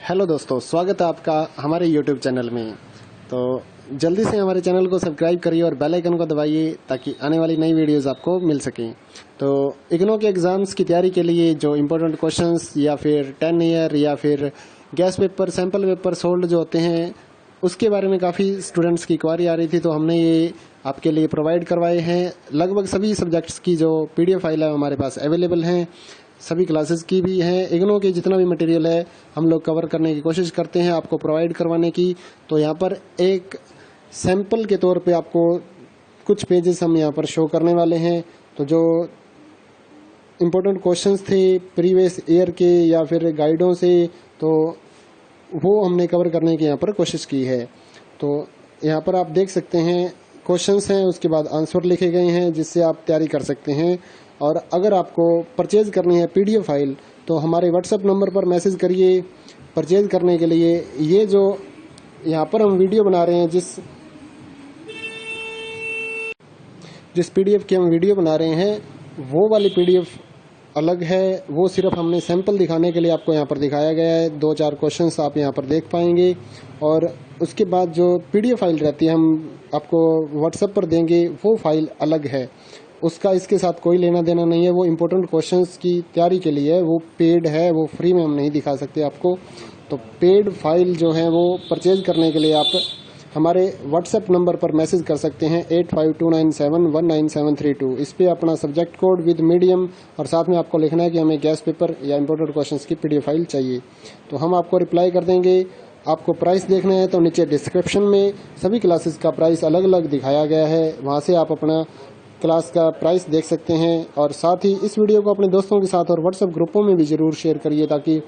Hello दोस्तों, स्वागत है आपका हमारे YouTube चैनल में। तो जल्दी से हमारे चैनल को सब्सक्राइब करिए और बेल आइकन को दबाइए ताकि आने वाली नई वीडियोस आपको मिल सकें। तो इग्नू के एग्ज़ाम्स की तैयारी के लिए जो इम्पोर्टेंट क्वेश्चंस या फिर 10 ईयर या फिर gas paper, sample paper sold जो होते हैं, उसके बारे में काफ़ी स्टूडेंट्स की क्वारी आ रही थी, तो हमने ये आपके लिए प्रोवाइड करवाए हैं। लगभग सभी सब्जेक्ट्स की जो PDF फाइल है हमारे पास अवेलेबल हैं, सभी क्लासेस की भी हैं। इग्नू के जितना भी मटेरियल है हम लोग कवर करने की कोशिश करते हैं आपको प्रोवाइड करवाने की। तो यहाँ पर एक सैंपल के तौर पे आपको कुछ पेजेस हम यहाँ पर शो करने वाले हैं। तो जो इम्पोर्टेंट क्वेश्चंस थे प्रीवियस ईयर के या फिर गाइडों से, तो वो हमने कवर करने की यहाँ पर कोशिश की है। तो यहाँ पर आप देख सकते हैं क्वेश्चंस हैं, उसके बाद आंसर लिखे गए हैं जिससे आप तैयारी कर सकते हैं। और अगर आपको परचेज करनी है PDF फाइल तो हमारे WhatsApp नंबर पर मैसेज करिए परचेज करने के लिए। ये जो यहाँ पर हम वीडियो बना रहे हैं, जिस PDF की हम वीडियो बना रहे हैं, वो वाली PDF अलग है। वो सिर्फ हमने सैंपल दिखाने के लिए आपको यहाँ पर दिखाया गया है। 2-4 क्वेश्चंस आप यहाँ पर देख पाएंगे। और उसके बाद जो PDF फाइल रहती है हम आपको WhatsApp पर देंगे, वो फाइल अलग है, उसका इसके साथ कोई लेना देना नहीं है। वो इम्पोर्टेंट क्वेश्चंस की तैयारी के लिए है, वो पेड है, वो फ्री में हम नहीं दिखा सकते आपको। तो पेड फाइल जो है वो परचेज करने के लिए आप हमारे WhatsApp नंबर पर मैसेज कर सकते हैं 8529719732। इस पर अपना सब्जेक्ट कोड विद मीडियम और साथ में आपको लिखना है कि हमें गैस पेपर या इम्पोर्टेंट क्वेश्चंस की PDF फाइल चाहिए, तो हम आपको रिप्लाई कर देंगे। आपको प्राइस देखना है तो नीचे डिस्क्रिप्शन में सभी क्लासेस का प्राइस अलग अलग दिखाया गया है, वहाँ से आप अपना क्लास का प्राइस देख सकते हैं। और साथ ही इस वीडियो को अपने दोस्तों के साथ और WhatsApp ग्रुपों में भी ज़रूर शेयर करिए ताकि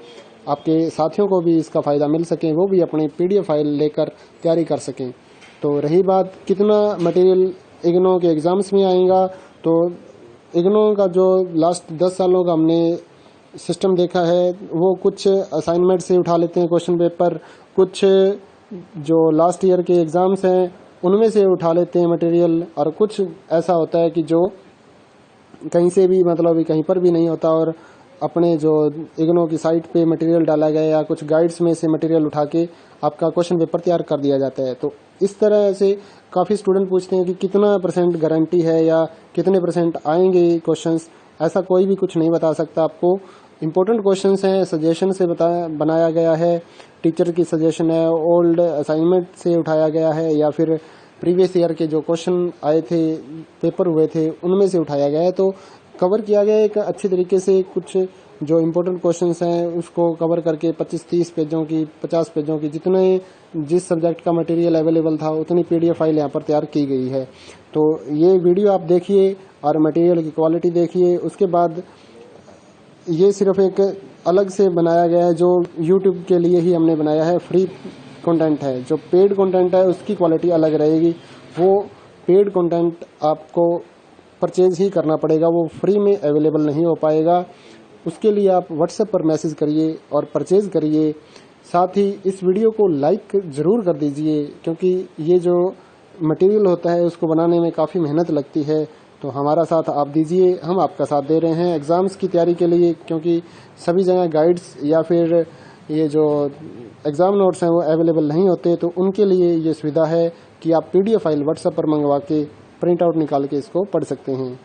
आपके साथियों को भी इसका फ़ायदा मिल सके, वो भी अपनी PDF फाइल लेकर तैयारी कर सकें। तो रही बात कितना मटेरियल इग्नू के एग्ज़ाम्स में आएगा, तो इग्नू का जो लास्ट 10 सालों का हमने सिस्टम देखा है, वो कुछ असाइनमेंट से उठा लेते हैं क्वेश्चन पेपर, कुछ जो लास्ट ईयर के एग्ज़ाम्स हैं उनमें से उठा लेते हैं मटेरियल, और कुछ ऐसा होता है कि जो कहीं से भी मतलब कहीं पर भी नहीं होता और अपने जो इग्नू की साइट पे मटेरियल डाला गया या कुछ गाइड्स में से मटेरियल उठा के आपका क्वेश्चन पेपर तैयार कर दिया जाता है। तो इस तरह से काफ़ी स्टूडेंट पूछते हैं कि कितना % गारंटी है या कितने % आएंगे क्वेश्चंस। ऐसा कोई भी कुछ नहीं बता सकता आपको। इम्पोर्टेंट क्वेश्चंस हैं, सजेशन से बनाया गया है, टीचर की सजेशन है, ओल्ड असाइनमेंट से उठाया गया है या फिर प्रीवियस ईयर के जो क्वेश्चन आए थे, पेपर हुए थे, उनमें से उठाया गया है। तो कवर किया गया है एक अच्छी तरीके से। कुछ जो इम्पोर्टेंट क्वेश्चंस हैं उसको कवर करके 25-30 पेजों की, 50 पेजों की, जितने जिस सब्जेक्ट का मटेरियल अवेलेबल था उतनी PDF फाइल यहाँ पर तैयार की गई है। तो ये वीडियो आप देखिए और मटेरियल की क्वालिटी देखिए। उसके बाद ये सिर्फ एक अलग से बनाया गया है जो YouTube के लिए ही हमने बनाया है, फ्री कंटेंट है। जो पेड कंटेंट है उसकी क्वालिटी अलग रहेगी, वो पेड कंटेंट आपको परचेज ही करना पड़ेगा, वो फ्री में अवेलेबल नहीं हो पाएगा। उसके लिए आप WhatsApp पर मैसेज करिए और परचेज करिए। साथ ही इस वीडियो को लाइक ज़रूर कर दीजिए, क्योंकि ये जो मटेरियल होता है उसको बनाने में काफ़ी मेहनत लगती है। तो हमारा साथ आप दीजिए, हम आपका साथ दे रहे हैं एग्ज़ाम्स की तैयारी के लिए, क्योंकि सभी जगह गाइड्स या फिर ये जो एग्ज़ाम नोट्स हैं वो अवेलेबल नहीं होते। तो उनके लिए ये सुविधा है कि आप PDF फाइल WhatsApp पर मंगवा के प्रिंट आउट निकाल के इसको पढ़ सकते हैं।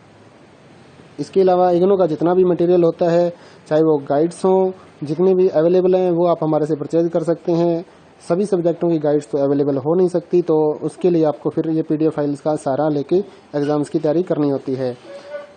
इसके अलावा इग्नू का जितना भी मटेरियल होता है, चाहे वो गाइड्स हों, जितने भी अवेलेबल हैं वो आप हमारे से परचेज कर सकते हैं। सभी सब्जेक्टों की गाइड्स तो अवेलेबल हो नहीं सकती, तो उसके लिए आपको फिर ये PDF फाइल्स का सहारा लेके एग्ज़ाम्स की तैयारी करनी होती है।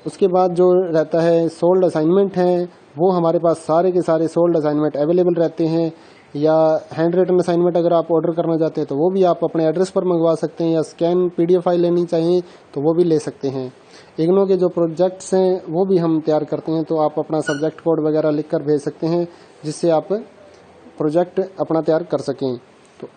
उसके बाद जो रहता है सोल्ड असाइनमेंट हैं, वो हमारे पास सारे के सारे सोल्ड असाइनमेंट अवेलेबल रहते हैं। या हैंड रिटन असाइनमेंट अगर आप ऑर्डर करना चाहते हैं तो वो भी आप अपने एड्रेस पर मंगवा सकते हैं, या स्कैन PDF फाइल लेनी चाहिए तो वो भी ले सकते हैं। इग्नू के जो प्रोजेक्ट्स हैं वो भी हम तैयार करते हैं, तो आप अपना सब्जेक्ट कोड वगैरह लिख कर भेज सकते हैं जिससे आप प्रोजेक्ट अपना तैयार कर सकें। तो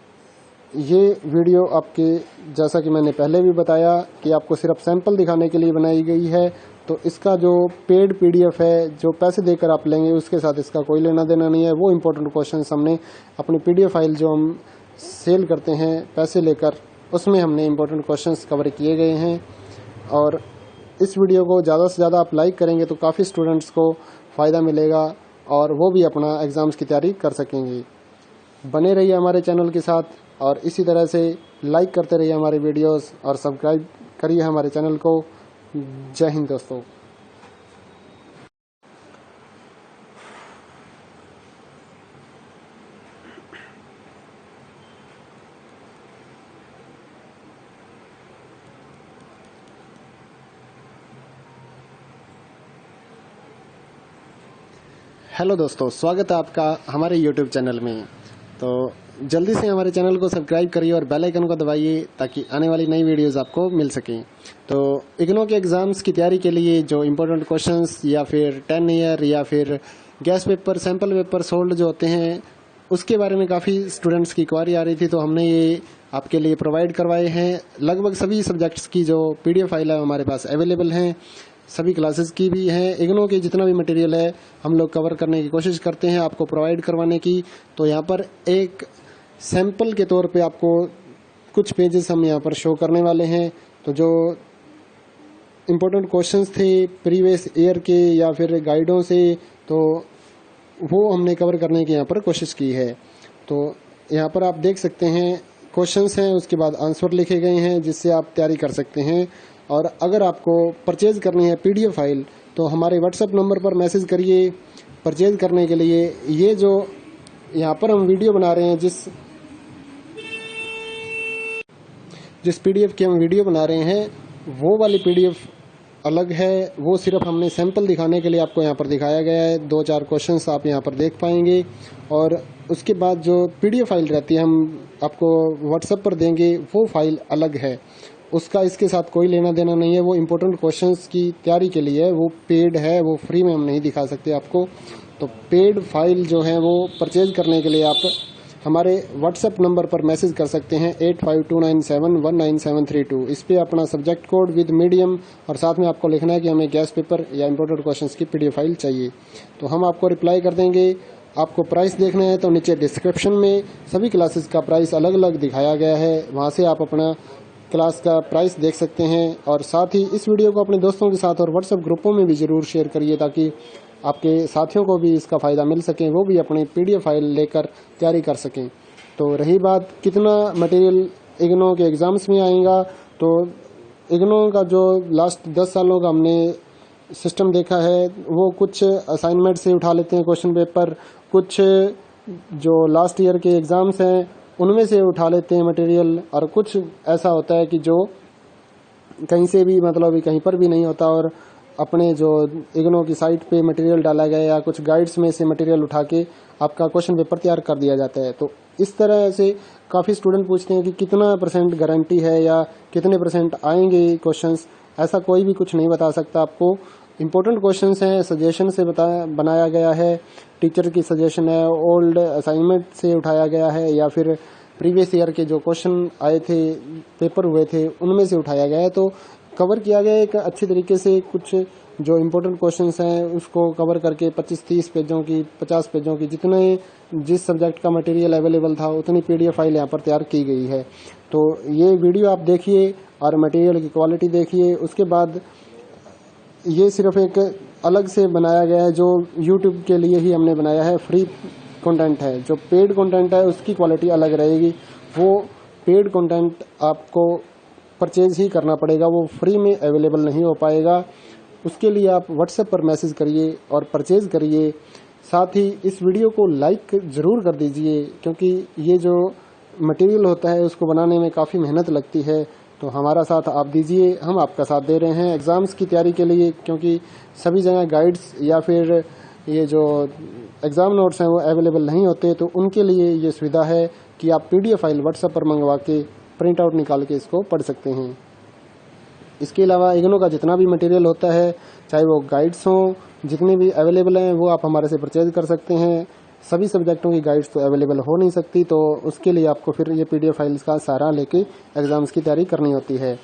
ये वीडियो आपके, जैसा कि मैंने पहले भी बताया, कि आपको सिर्फ सैंपल दिखाने के लिए बनाई गई है। तो इसका जो पेड PDF है, जो पैसे देकर आप लेंगे, उसके साथ इसका कोई लेना देना नहीं है। वो इम्पोर्टेंट क्वेश्चन हमने अपनी PDF फाइल जो हम सेल करते हैं पैसे लेकर, उसमें हमने इम्पोर्टेंट क्वेश्चंस कवर किए गए हैं। और इस वीडियो को ज़्यादा से ज़्यादा आप लाइक करेंगे तो काफ़ी स्टूडेंट्स को फ़ायदा मिलेगा और वो भी अपना एग्ज़ाम्स की तैयारी कर सकेंगे। बने रहिए हमारे चैनल के साथ और इसी तरह से लाइक करते रहिए हमारे वीडियोस और सब्सक्राइब करिए हमारे चैनल को। जय हिंद दोस्तों। हेलो दोस्तों, स्वागत है आपका हमारे YouTube चैनल में। तो जल्दी से हमारे चैनल को सब्सक्राइब करिए और बेल आइकन को दबाइए ताकि आने वाली नई वीडियोस आपको मिल सकें। तो इग्नो के एग्ज़ाम्स की तैयारी के लिए जो इम्पोर्टेंट क्वेश्चंस या फिर 10 ईयर या फिर gas paper, sample paper sold जो होते हैं, उसके बारे में काफ़ी स्टूडेंट्स की क्वारी आ रही थी, तो हमने ये आपके लिए प्रोवाइड करवाए हैं। लगभग सभी सब्जेक्ट्स की जो PDF फाइल है हमारे पास अवेलेबल हैं, सभी क्लासेस की भी हैं। इग्नो के जितना भी मटेरियल है हम लोग कवर करने की कोशिश करते हैं आपको प्रोवाइड करवाने की। तो यहाँ पर एक सैंपल के तौर पे आपको कुछ पेजेस हम यहाँ पर शो करने वाले हैं। तो जो इम्पोर्टेंट क्वेश्चंस थे प्रीवियस ईयर के या फिर गाइडों से, तो वो हमने कवर करने की यहाँ पर कोशिश की है। तो यहाँ पर आप देख सकते हैं क्वेश्चंस हैं, उसके बाद आंसर लिखे गए हैं जिससे आप तैयारी कर सकते हैं। और अगर आपको परचेज करनी है PDF फाइल तो हमारे व्हाट्सएप नंबर पर मैसेज करिए परचेज करने के लिए। ये जो यहाँ पर हम वीडियो बना रहे हैं, जिस PDF की हम वीडियो बना रहे हैं, वो वाली PDF अलग है। वो सिर्फ हमने सैंपल दिखाने के लिए आपको यहाँ पर दिखाया गया है। 2-4 क्वेश्चंस आप यहाँ पर देख पाएंगे और उसके बाद जो PDF फाइल रहती है हम आपको व्हाट्सएप पर देंगे, वो फाइल अलग है। उसका इसके साथ कोई लेना देना नहीं है। वो इम्पोर्टेंट क्वेश्चंस की तैयारी के लिए है, वो पेड है, वो फ्री में हम नहीं दिखा सकते आपको। तो पेड फाइल जो है वो परचेज करने के लिए आप हमारे व्हाट्सएप नंबर पर मैसेज कर सकते हैं 8529719732। इस पे अपना सब्जेक्ट कोड विद मीडियम और साथ में आपको लिखना है कि हमें गैस पेपर या इम्पोर्टेंट क्वेश्चंस की PDF फाइल चाहिए। तो हम आपको रिप्लाई कर देंगे। आपको प्राइस देखना है तो नीचे डिस्क्रिप्शन में सभी क्लासेस का प्राइस अलग अलग दिखाया गया है, वहाँ से आप अपना क्लास का प्राइस देख सकते हैं। और साथ ही इस वीडियो को अपने दोस्तों के साथ और व्हाट्सएप ग्रुपों में भी ज़रूर शेयर करिए ताकि आपके साथियों को भी इसका फ़ायदा मिल सके, वो भी अपनी PDF फाइल लेकर तैयारी कर सकें। तो रही बात कितना मटेरियल इग्नो के एग्ज़ाम्स में आएगा, तो इग्नो का जो लास्ट 10 सालों का हमने सिस्टम देखा है, वो कुछ असाइनमेंट से उठा लेते हैं क्वेश्चन पेपर, कुछ जो लास्ट ईयर के एग्ज़ाम्स हैं उनमें से उठा लेते हैं मटेरियल, और कुछ ऐसा होता है कि जो कहीं से भी मतलब कहीं पर भी नहीं होता और अपने जो इग्नो की साइट पे मटेरियल डाला गया या कुछ गाइड्स में से मटेरियल उठा के आपका क्वेश्चन पेपर तैयार कर दिया जाता है। तो इस तरह से काफ़ी स्टूडेंट पूछते हैं कि कितना % गारंटी है या कितने % आएंगे क्वेश्चंस। ऐसा कोई भी कुछ नहीं बता सकता आपको। इम्पोर्टेंट क्वेश्चंस हैं, सजेशन से बनाया गया है, टीचर की सजेशन है, ओल्ड असाइनमेंट से उठाया गया है या फिर प्रीवियस ईयर के जो क्वेश्चन आए थे, पेपर हुए थे, उनमें से उठाया गया है। तो कवर किया गया है एक अच्छी तरीके से। कुछ जो इम्पोर्टेंट क्वेश्चंस हैं उसको कवर करके 25-30 पेजों की, 50 पेजों की, जिस सब्जेक्ट का मटेरियल अवेलेबल था उतनी PDF फाइल यहाँ पर तैयार की गई है। तो ये वीडियो आप देखिए और मटेरियल की क्वालिटी देखिए। उसके बाद ये सिर्फ एक अलग से बनाया गया है जो YouTube के लिए ही हमने बनाया है, फ्री कंटेंट है। जो पेड कंटेंट है उसकी क्वालिटी अलग रहेगी। वो पेड कंटेंट आपको परचेज ही करना पड़ेगा, वो फ्री में अवेलेबल नहीं हो पाएगा। उसके लिए आप व्हाट्सएप पर मैसेज करिए और परचेज करिए। साथ ही इस वीडियो को लाइक ज़रूर कर दीजिए, क्योंकि ये जो मटेरियल होता है उसको बनाने में काफ़ी मेहनत लगती है। तो हमारा साथ आप दीजिए, हम आपका साथ दे रहे हैं एग्ज़ाम्स की तैयारी के लिए, क्योंकि सभी जगह गाइड्स या फिर ये जो एग्ज़ाम नोट्स हैं वो अवेलेबल नहीं होते। तो उनके लिए ये सुविधा है कि आप PDF फाइल व्हाट्सएप पर मंगवा के प्रिंट आउट निकाल के इसको पढ़ सकते हैं। इसके अलावा इग्नो का जितना भी मटेरियल होता है, चाहे वो गाइड्स हों, जितने भी अवेलेबल हैं वो आप हमारे से परचेज कर सकते हैं। सभी सब्जेक्टों की गाइड्स तो अवेलेबल हो नहीं सकती, तो उसके लिए आपको फिर ये PDF फाइल्स का सहारा लेके एग्ज़ाम्स की तैयारी करनी होती है।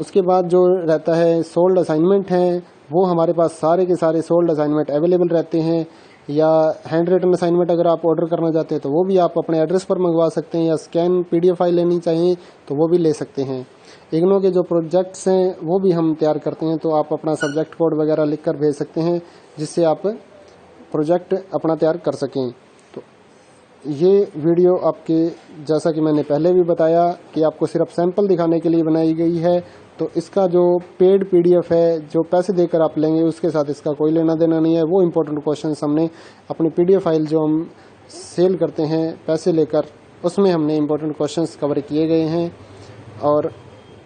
उसके बाद जो रहता है सोल्ड असाइनमेंट हैं, वो हमारे पास सारे के सारे सोल्ड असाइनमेंट अवेलेबल रहते हैं। या हैंड रिटन असाइनमेंट अगर आप ऑर्डर करना चाहते हैं तो वो भी आप अपने एड्रेस पर मंगवा सकते हैं, या स्कैन PDF फाइल लेनी चाहिए तो वो भी ले सकते हैं। इग्नो के जो प्रोजेक्ट्स हैं वो भी हम तैयार करते हैं, तो आप अपना सब्जेक्ट कोड वगैरह लिख कर भेज सकते हैं जिससे आप प्रोजेक्ट अपना तैयार कर सकें। तो ये वीडियो आपके, जैसा कि मैंने पहले भी बताया कि आपको सिर्फ सैंपल दिखाने के लिए बनाई गई है। तो इसका जो पेड पीडीएफ है, जो पैसे देकर आप लेंगे, उसके साथ इसका कोई लेना देना नहीं है। वो इम्पोर्टेंट क्वेश्चंस हमने अपनी पीडीएफ फाइल जो हम सेल करते हैं पैसे लेकर, उसमें हमने इम्पोर्टेंट क्वेश्चंस कवर किए गए हैं। और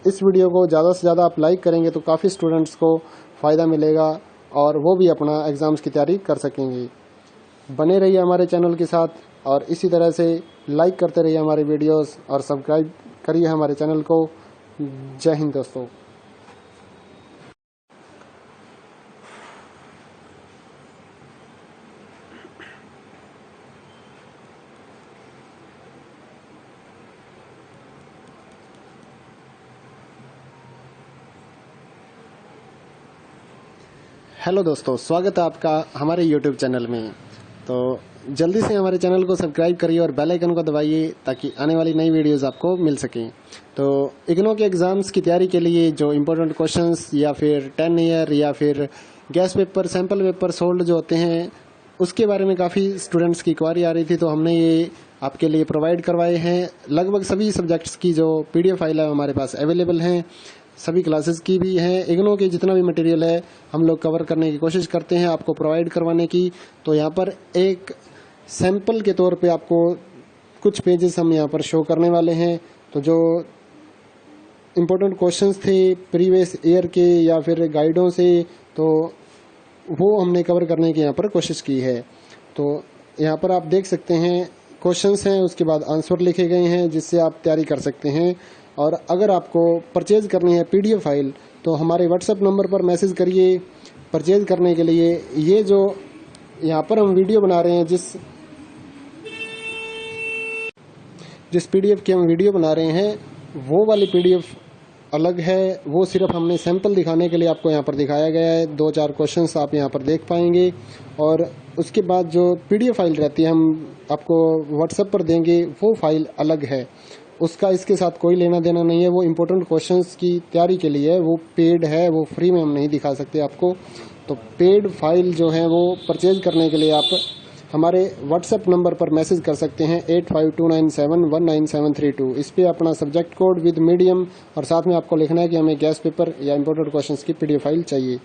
इस वीडियो को ज़्यादा से ज़्यादा आप लाइक करेंगे तो काफ़ी स्टूडेंट्स को फ़ायदा मिलेगा और वो भी अपना एग्ज़ाम्स की तैयारी कर सकेंगे। बने रहिए हमारे चैनल के साथ और इसी तरह से लाइक करते रहिए हमारे वीडियोस और सब्सक्राइब करिए हमारे चैनल को। जय हिंद दोस्तों। हेलो दोस्तों, स्वागत है आपका हमारे YouTube चैनल में। तो जल्दी से हमारे चैनल को सब्सक्राइब करिए और बेल आइकन को दबाइए ताकि आने वाली नई वीडियोस आपको मिल सकें। तो इग्नो के एग्ज़ाम्स की तैयारी के लिए जो इम्पोर्टेंट क्वेश्चंस या फिर 10 ईयर या फिर gas paper, sample paper sold जो होते हैं, उसके बारे में काफ़ी स्टूडेंट्स की क्वारी आ रही थी, तो हमने ये आपके लिए प्रोवाइड करवाए हैं। लगभग सभी सब्जेक्ट्स की जो PDF फाइल है हमारे पास अवेलेबल हैं, सभी क्लासेस की भी हैं। इग्नो के जितना भी मटेरियल है हम लोग कवर करने की कोशिश करते हैं आपको प्रोवाइड करवाने की। तो यहाँ पर एक सैंपल के तौर पे आपको कुछ पेजेस हम यहाँ पर शो करने वाले हैं। तो जो इम्पोर्टेंट क्वेश्चंस थे प्रीवियस ईयर के या फिर गाइडों से, तो वो हमने कवर करने की यहाँ पर कोशिश की है। तो यहाँ पर आप देख सकते हैं क्वेश्चंस हैं, उसके बाद आंसर लिखे गए हैं जिससे आप तैयारी कर सकते हैं। और अगर आपको परचेज करनी है PDF फाइल तो हमारे व्हाट्सएप नंबर पर मैसेज करिए परचेज करने के लिए। ये जो यहाँ पर हम वीडियो बना रहे हैं, जिस PDF की हम वीडियो बना रहे हैं, वो वाली PDF अलग है। वो सिर्फ हमने सैंपल दिखाने के लिए आपको यहाँ पर दिखाया गया है। 2-4 क्वेश्चंस आप यहाँ पर देख पाएंगे और उसके बाद जो PDF फाइल रहती है हम आपको व्हाट्सएप पर देंगे, वो फाइल अलग है। उसका इसके साथ कोई लेना देना नहीं है। वो इम्पोर्टेंट क्वेश्चंस की तैयारी के लिए है, वो पेड है, वो फ्री में हम नहीं दिखा सकते आपको। तो पेड फाइल जो है वो परचेज करने के लिए आप हमारे व्हाट्सएप नंबर पर मैसेज कर सकते हैं 8529719732। इस पे अपना सब्जेक्ट कोड विद मीडियम और साथ में आपको लिखना है कि हमें गैस पेपर या इम्पोर्टेंट क्वेश्चंस की PDF फाइल चाहिए।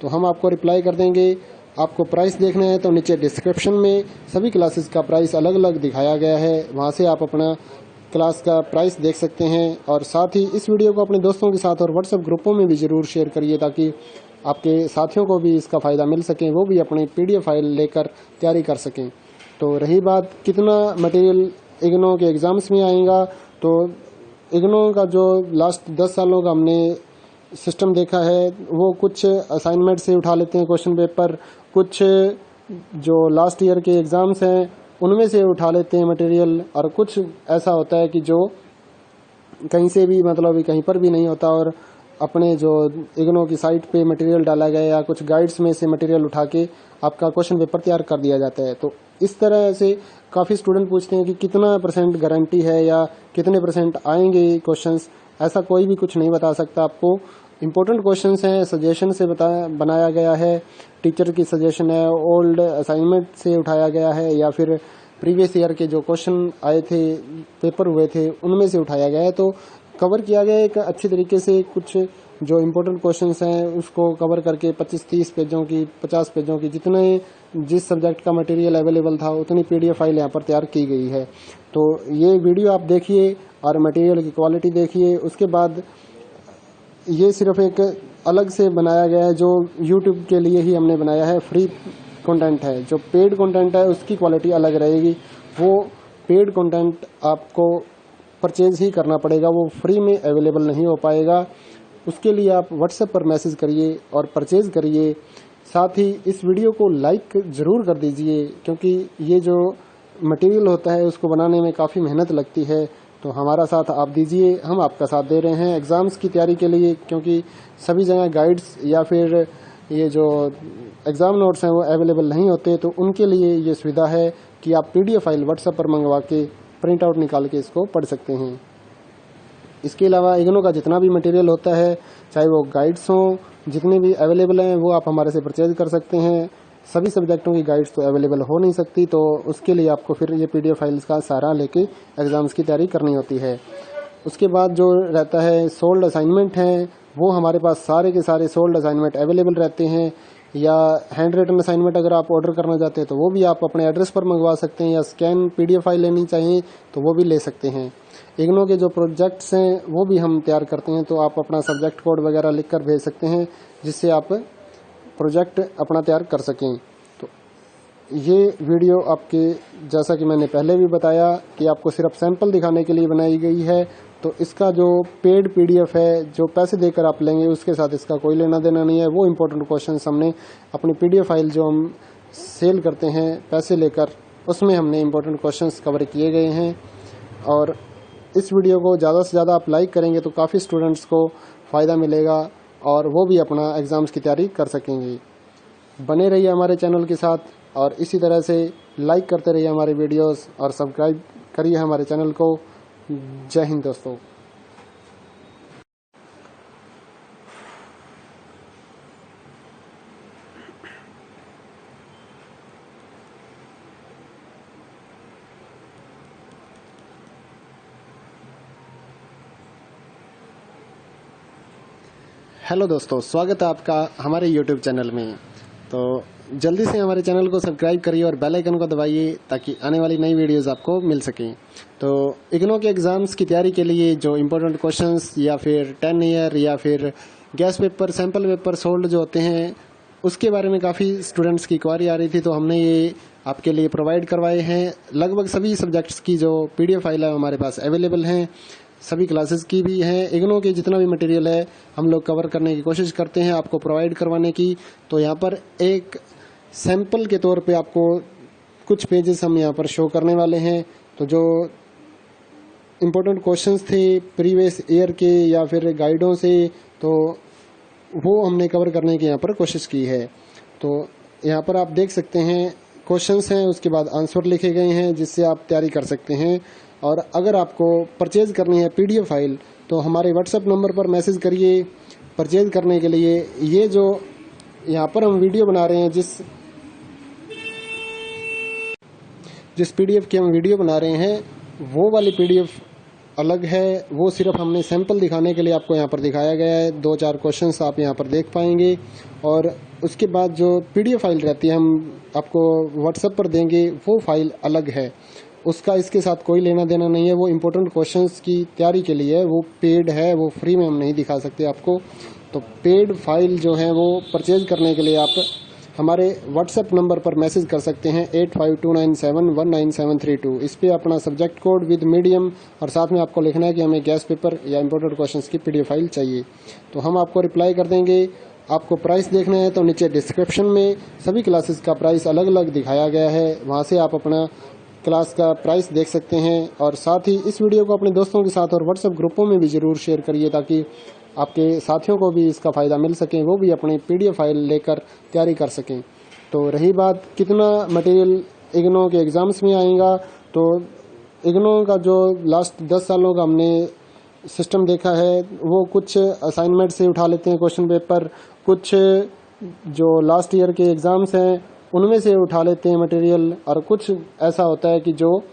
तो हम आपको रिप्लाई कर देंगे। आपको प्राइस देखना है तो नीचे डिस्क्रिप्शन में सभी क्लासेस का प्राइस अलग अलग दिखाया गया है, वहाँ से आप अपना क्लास का प्राइस देख सकते हैं। और साथ ही इस वीडियो को अपने दोस्तों के साथ और व्हाट्सएप ग्रुपों में भी ज़रूर शेयर करिए ताकि आपके साथियों को भी इसका फ़ायदा मिल सके, वो भी अपनी PDF फाइल लेकर तैयारी कर सकें। तो रही बात कितना मटेरियल इग्नो के एग्ज़ाम्स में आएगा, तो इग्नो का जो लास्ट 10 सालों का हमने सिस्टम देखा है, वो कुछ असाइनमेंट से उठा लेते हैं क्वेश्चन पेपर, कुछ जो लास्ट ईयर के एग्ज़ाम्स हैं उनमें से उठा लेते हैं मटेरियल, और कुछ ऐसा होता है कि जो कहीं से भी, मतलब कहीं पर भी नहीं होता और अपने जो इग्नो की साइट पे मटेरियल डाला गया या कुछ गाइड्स में से मटेरियल उठा के आपका क्वेश्चन पेपर तैयार कर दिया जाता है। तो इस तरह से काफ़ी स्टूडेंट पूछते हैं कि कितना % गारंटी है या कितने % आएंगे क्वेश्चंस। ऐसा कोई भी कुछ नहीं बता सकता आपको। इम्पोर्टेंट क्वेश्चंस हैं, सजेशन से बनाया गया है, टीचर की सजेशन है, ओल्ड असाइनमेंट से उठाया गया है या फिर प्रीवियस ईयर के जो क्वेश्चन आए थे, पेपर हुए थे, उनमें से उठाया गया है। तो कवर किया गया है एक अच्छी तरीके से। कुछ जो इम्पोर्टेंट क्वेश्चंस हैं उसको कवर करके 25-30 पेजों की, 50 पेजों की, जिस सब्जेक्ट का मटेरियल अवेलेबल था उतनी PDF फाइल यहाँ पर तैयार की गई है। तो ये वीडियो आप देखिए और मटेरियल की क्वालिटी देखिए। उसके बाद ये सिर्फ एक अलग से बनाया गया है, जो YouTube के लिए ही हमने बनाया है, फ्री कंटेंट है। जो पेड कंटेंट है उसकी क्वालिटी अलग रहेगी। वो पेड कंटेंट आपको परचेज ही करना पड़ेगा, वो फ्री में अवेलेबल नहीं हो पाएगा। उसके लिए आप व्हाट्सएप पर मैसेज करिए और परचेज करिए। साथ ही इस वीडियो को लाइक ज़रूर कर दीजिए, क्योंकि ये जो मटेरियल होता है उसको बनाने में काफ़ी मेहनत लगती है। तो हमारा साथ आप दीजिए, हम आपका साथ दे रहे हैं एग्ज़ाम्स की तैयारी के लिए, क्योंकि सभी जगह गाइड्स या फिर ये जो एग्ज़ाम नोट्स हैं वो अवेलेबल नहीं होते। तो उनके लिए ये सुविधा है कि आप PDF फाइल व्हाट्सएप पर मंगवा के प्रिंट आउट निकाल के इसको पढ़ सकते हैं। इसके अलावा इग्नो का जितना भी मटेरियल होता है, चाहे वो गाइड्स हों, जितने भी अवेलेबल हैं, वो आप हमारे से परचेज कर सकते हैं। सभी सब्जेक्टों की गाइड्स तो अवेलेबल हो नहीं सकती, तो उसके लिए आपको फिर ये PDF फाइल्स का सहारा लेके एग्ज़ाम्स की तैयारी करनी होती है। उसके बाद जो रहता है सोल्ड असाइनमेंट हैं, वो हमारे पास सारे के सारे सोल्ड असाइनमेंट अवेलेबल रहते हैं, या हैंड रिटन असाइनमेंट अगर आप ऑर्डर करना चाहते हैं तो वो भी आप अपने एड्रेस पर मंगवा सकते हैं, या स्कैन PDF फाइल लेनी चाहिए तो वो भी ले सकते हैं। इग्नो के जो प्रोजेक्ट्स हैं वो भी हम तैयार करते हैं, तो आप अपना सब्जेक्ट कोड वगैरह लिख कर भेज सकते हैं, जिससे आप प्रोजेक्ट अपना तैयार कर सकें। तो ये वीडियो आपके, जैसा कि मैंने पहले भी बताया, कि आपको सिर्फ सैंपल दिखाने के लिए बनाई गई है। तो इसका जो पेड PDF है, जो पैसे देकर आप लेंगे, उसके साथ इसका कोई लेना देना नहीं है। वो इम्पोर्टेंट क्वेश्चंस हमने अपनी PDF फाइल जो हम सेल करते हैं पैसे लेकर, उसमें हमने इम्पोर्टेंट क्वेश्चंस कवर किए गए हैं। और इस वीडियो को ज़्यादा से ज़्यादा आप लाइक करेंगे तो काफ़ी स्टूडेंट्स को फ़ायदा मिलेगा और वो भी अपना एग्ज़ाम्स की तैयारी कर सकेंगे। बने रहिए हमारे चैनल के साथ और इसी तरह से लाइक करते रहिए हमारे वीडियोस और सब्सक्राइब करिए हमारे चैनल को। जय हिंद दोस्तों। हेलो दोस्तों, स्वागत है आपका हमारे YouTube चैनल में। तो जल्दी से हमारे चैनल को सब्सक्राइब करिए और बेल आइकन को दबाइए ताकि आने वाली नई वीडियोस आपको मिल सकें। तो इग्नो के एग्ज़ाम्स की तैयारी के लिए जो इम्पोर्टेंट क्वेश्चंस या फिर 10 ईयर या फिर gas paper, sample paper sold जो होते हैं, उसके बारे में काफ़ी स्टूडेंट्स की क्वारी आ रही थी, तो हमने ये आपके लिए प्रोवाइड करवाए हैं। लगभग सभी सब्जेक्ट्स की जो PDF फाइल है हमारे पास अवेलेबल हैं, सभी क्लासेस की भी हैं। इग्नो के जितना भी मटेरियल है हम लोग कवर करने की कोशिश करते हैं आपको प्रोवाइड करवाने की। तो यहाँ पर एक सैंपल के तौर पे आपको कुछ पेजेस हम यहाँ पर शो करने वाले हैं। तो जो इम्पोर्टेंट क्वेश्चंस थे प्रीवियस ईयर के या फिर गाइडों से, तो वो हमने कवर करने की यहाँ पर कोशिश की है। तो यहाँ पर आप देख सकते हैं क्वेश्चंस हैं, उसके बाद आंसर लिखे गए हैं, जिससे आप तैयारी कर सकते हैं। और अगर आपको परचेज करनी है PDF फाइल तो हमारे WhatsApp नंबर पर मैसेज करिए परचेज करने के लिए। ये जो यहाँ पर हम वीडियो बना रहे हैं, जिस PDF की हम वीडियो बना रहे हैं, वो वाली PDF अलग है। वो सिर्फ हमने सैंपल दिखाने के लिए आपको यहाँ पर दिखाया गया है। 2-4 क्वेश्चंस आप यहाँ पर देख पाएंगे, और उसके बाद जो PDF फाइल रहती है हम आपको WhatsApp पर देंगे, वो फाइल अलग है। उसका इसके साथ कोई लेना देना नहीं है। वो इम्पोर्टेंट क्वेश्चंस की तैयारी के लिए है, वो पेड है, वो फ्री में हम नहीं दिखा सकते आपको। तो पेड फाइल जो है वो परचेज करने के लिए आप हमारे WhatsApp नंबर पर मैसेज कर सकते हैं 8529719732। इस पे अपना सब्जेक्ट कोड विद मीडियम और साथ में आपको लिखना है कि हमें गैस पेपर या इम्पोर्टेंट क्वेश्चंस की PDF फाइल चाहिए, तो हम आपको रिप्लाई कर देंगे। आपको प्राइस देखना है तो नीचे डिस्क्रिप्शन में सभी क्लासेस का प्राइस अलग अलग दिखाया गया है, वहाँ से आप अपना क्लास का प्राइस देख सकते हैं। और साथ ही इस वीडियो को अपने दोस्तों के साथ और WhatsApp ग्रुपों में भी ज़रूर शेयर करिए, ताकि आपके साथियों को भी इसका फ़ायदा मिल सके, वो भी अपनी PDF फाइल लेकर तैयारी कर सकें। तो रही बात कितना मटेरियल इग्नो के एग्ज़ाम्स में आएगा, तो इग्नो का जो लास्ट 10 सालों का हमने सिस्टम देखा है, वो कुछ असाइनमेंट से उठा लेते हैं क्वेश्चन पेपर, कुछ जो लास्ट ईयर के एग्ज़ाम्स हैं उनमें से उठा लेते हैं मटेरियल, और कुछ ऐसा होता है कि जो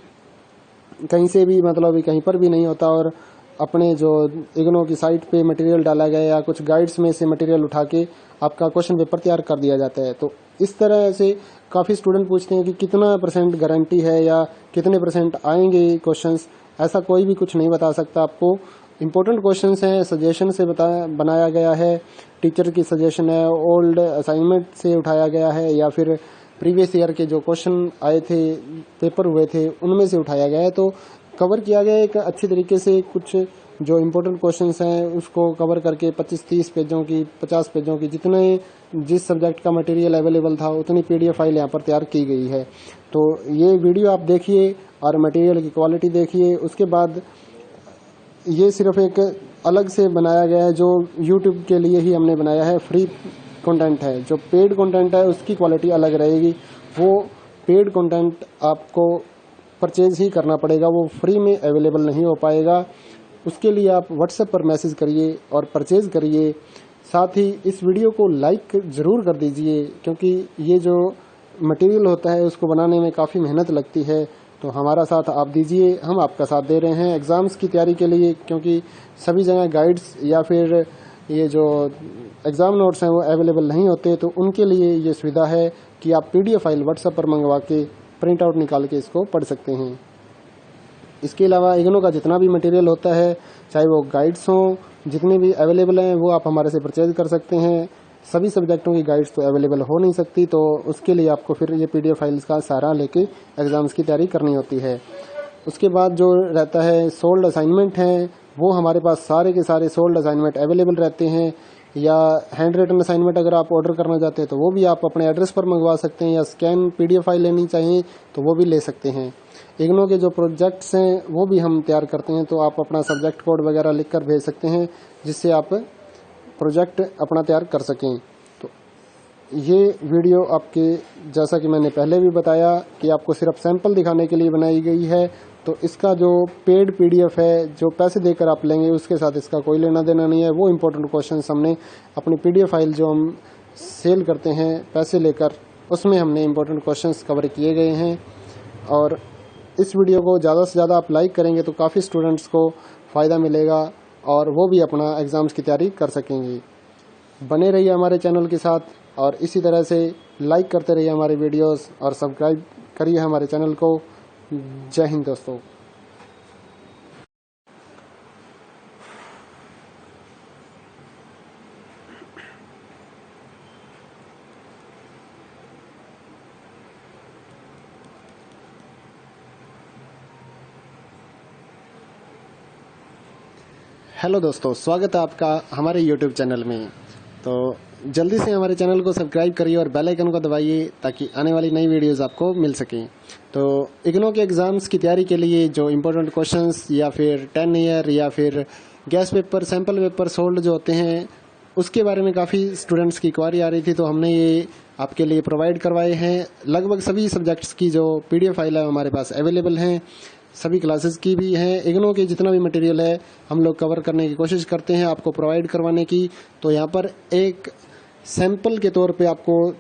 कहीं से भी, मतलब कहीं पर भी नहीं होता, और अपने जो इग्नो की साइट पे मटेरियल डाला गया या कुछ गाइड्स में से मटेरियल उठा के आपका क्वेश्चन पेपर तैयार कर दिया जाता है। तो इस तरह से काफ़ी स्टूडेंट पूछते हैं कि कितना % गारंटी है या कितने % आएंगे क्वेश्चंस। ऐसा कोई भी कुछ नहीं बता सकता आपको। इम्पोर्टेंट क्वेश्चंस हैं, सजेशन से बनाया गया है, टीचर की सजेशन है, ओल्ड असाइनमेंट से उठाया गया है, या फिर प्रीवियस ईयर के जो क्वेश्चन आए थे, पेपर हुए थे, उनमें से उठाया गया है। तो कवर किया गया एक अच्छी तरीके से। कुछ जो इम्पोर्टेंट क्वेश्चंस हैं उसको कवर करके 25-30 पेजों की, 50 पेजों की, जितने जिस सब्जेक्ट का मटेरियल अवेलेबल था उतनी PDF फाइल यहाँ पर तैयार की गई है। तो ये वीडियो आप देखिए और मटेरियल की क्वालिटी देखिए। उसके बाद ये सिर्फ एक अलग से बनाया गया है, जो YouTube के लिए ही हमने बनाया है, फ्री कंटेंट है। जो पेड कंटेंट है उसकी क्वालिटी अलग रहेगी। वो पेड कंटेंट आपको परचेज ही करना पड़ेगा, वो फ्री में अवेलेबल नहीं हो पाएगा। उसके लिए आप WhatsApp पर मैसेज करिए और परचेज करिए। साथ ही इस वीडियो को लाइक ज़रूर कर दीजिए, क्योंकि ये जो मटेरियल होता है उसको बनाने में काफ़ी मेहनत लगती है। तो हमारा साथ आप दीजिए, हम आपका साथ दे रहे हैं एग्ज़ाम्स की तैयारी के लिए, क्योंकि सभी जगह गाइड्स या फिर ये जो एग्ज़ाम नोट्स हैं वो अवेलेबल नहीं होते। तो उनके लिए ये सुविधा है कि आप PDF फाइल व्हाट्सएप पर मंगवा के प्रिंट आउट निकाल के इसको पढ़ सकते हैं। इसके अलावा इग्नू का जितना भी मटेरियल होता है, चाहे वो गाइड्स हों, जितने भी अवेलेबल हैं वो आप हमारे से परचेज कर सकते हैं। सभी सब्जेक्टों की गाइड्स तो अवेलेबल हो नहीं सकती, तो उसके लिए आपको फिर ये PDF फाइल्स का सहारा लेके एग्ज़ाम्स की तैयारी करनी होती है। उसके बाद जो रहता है सोल्ड असाइनमेंट हैं, वो हमारे पास सारे के सारे सोल्ड असाइनमेंट अवेलेबल रहते हैं। या हैंड रिटन असाइनमेंट अगर आप ऑर्डर करना चाहते हैं तो वो भी आप अपने एड्रेस पर मंगवा सकते हैं, या स्कैन PDF फाइल लेनी चाहिए तो वो भी ले सकते हैं। इग्नू के जो प्रोजेक्ट्स हैं वो भी हम तैयार करते हैं, तो आप अपना सब्जेक्ट कोड वगैरह लिख कर भेज सकते हैं, जिससे आप प्रोजेक्ट अपना तैयार कर सकें। तो ये वीडियो आपके, जैसा कि मैंने पहले भी बताया, कि आपको सिर्फ सैंपल दिखाने के लिए बनाई गई है। तो इसका जो पेड PDF है, जो पैसे देकर आप लेंगे, उसके साथ इसका कोई लेना देना नहीं है। वो इम्पोर्टेंट क्वेश्चंस हमने अपनी PDF फाइल जो हम सेल करते हैं पैसे लेकर, उसमें हमने इम्पोर्टेंट क्वेश्चंस कवर किए गए हैं। और इस वीडियो को ज़्यादा से ज़्यादा आप लाइक करेंगे तो काफ़ी स्टूडेंट्स को फ़ायदा मिलेगा और वो भी अपना एग्ज़ाम्स की तैयारी कर सकेंगे। बने रहिए हमारे चैनल के साथ, और इसी तरह से लाइक करते रहिए हमारे वीडियोस, और सब्सक्राइब करिए हमारे चैनल को। जय हिंद दोस्तों। हेलो दोस्तों, स्वागत है आपका हमारे YouTube चैनल में। तो जल्दी से हमारे चैनल को सब्सक्राइब करिए और बेल आइकन को दबाइए, ताकि आने वाली नई वीडियोस आपको मिल सकें। तो इग्नू के एग्ज़ाम्स की तैयारी के लिए जो इम्पोर्टेंट क्वेश्चंस, या फिर 10 ईयर, या फिर gas paper, sample paper sold जो होते हैं, उसके बारे में काफ़ी स्टूडेंट्स की क्वारी आ रही थी, तो हमने ये आपके लिए प्रोवाइड करवाए हैं। लगभग सभी सब्जेक्ट्स की जो PDF फाइल है हमारे पास अवेलेबल हैं, सभी क्लासेस की भी हैं। इग्नू के जितना भी मटेरियल है हम लोग कवर करने की कोशिश करते हैं आपको प्रोवाइड करवाने की। तो यहाँ पर एक सैंपल के तौर पे आपको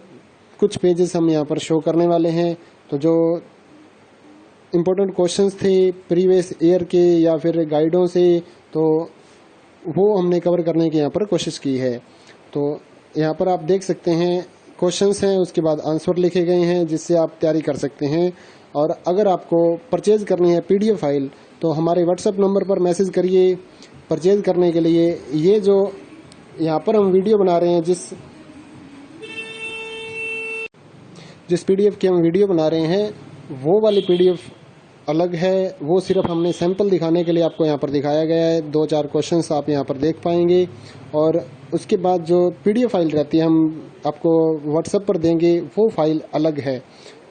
कुछ पेजेस हम यहाँ पर शो करने वाले हैं। तो जो इम्पोर्टेंट क्वेश्चंस थे प्रीवियस ईयर के या फिर गाइडों से, तो वो हमने कवर करने की यहाँ पर कोशिश की है। तो यहाँ पर आप देख सकते हैं क्वेश्चंस हैं, उसके बाद आंसर लिखे गए हैं, जिससे आप तैयारी कर सकते हैं। और अगर आपको परचेज करनी है PDF फाइल, तो हमारे WhatsApp नंबर पर मैसेज करिए परचेज करने के लिए। ये जो यहाँ पर हम वीडियो बना रहे हैं, जिस PDF की हम वीडियो बना रहे हैं, वो वाली PDF अलग है। वो सिर्फ हमने सैंपल दिखाने के लिए आपको यहाँ पर दिखाया गया है। 2-4 क्वेश्चंस आप यहाँ पर देख पाएंगे, और उसके बाद जो PDF फाइल रहती है हम आपको WhatsApp पर देंगे, वो फाइल अलग है।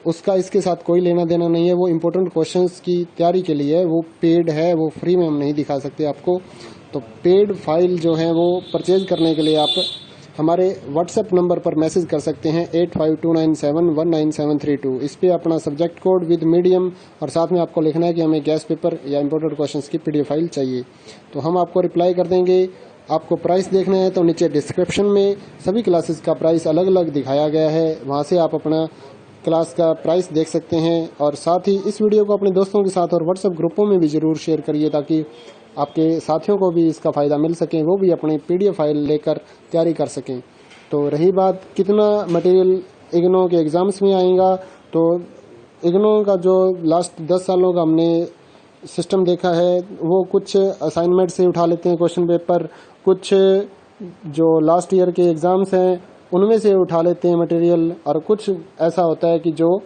उसका इसके साथ कोई लेना देना नहीं है। वो इम्पोर्टेंट क्वेश्चंस की तैयारी के लिए है, वो पेड है, वो फ्री में हम नहीं दिखा सकते आपको। तो पेड फाइल जो है वो परचेज करने के लिए आप हमारे WhatsApp नंबर पर मैसेज कर सकते हैं 8529719732। इस पे अपना सब्जेक्ट कोड विद मीडियम, और साथ में आपको लिखना है कि हमें गैस पेपर या इम्पोर्टेंट क्वेश्चंस की PDF फाइल चाहिए। तो हम आपको रिप्लाई कर देंगे। आपको प्राइस देखना है तो नीचे डिस्क्रिप्शन में सभी क्लासेस का प्राइस अलग अलग दिखाया गया है, वहाँ से आप अपना क्लास का प्राइस देख सकते हैं। और साथ ही इस वीडियो को अपने दोस्तों के साथ और WhatsApp ग्रुपों में भी ज़रूर शेयर करिए, ताकि आपके साथियों को भी इसका फ़ायदा मिल सके, वो भी अपनी PDF फाइल लेकर तैयारी कर सकें। तो रही बात कितना मटेरियल इग्नू के एग्ज़ाम्स में आएगा, तो इग्नू का जो लास्ट 10 सालों का हमने सिस्टम देखा है, वो कुछ असाइनमेंट से उठा लेते हैं क्वेश्चन पेपर, कुछ जो लास्ट ईयर के एग्ज़ाम्स हैं उनमें से उठा लेते हैं मटेरियल, और कुछ ऐसा होता है कि जो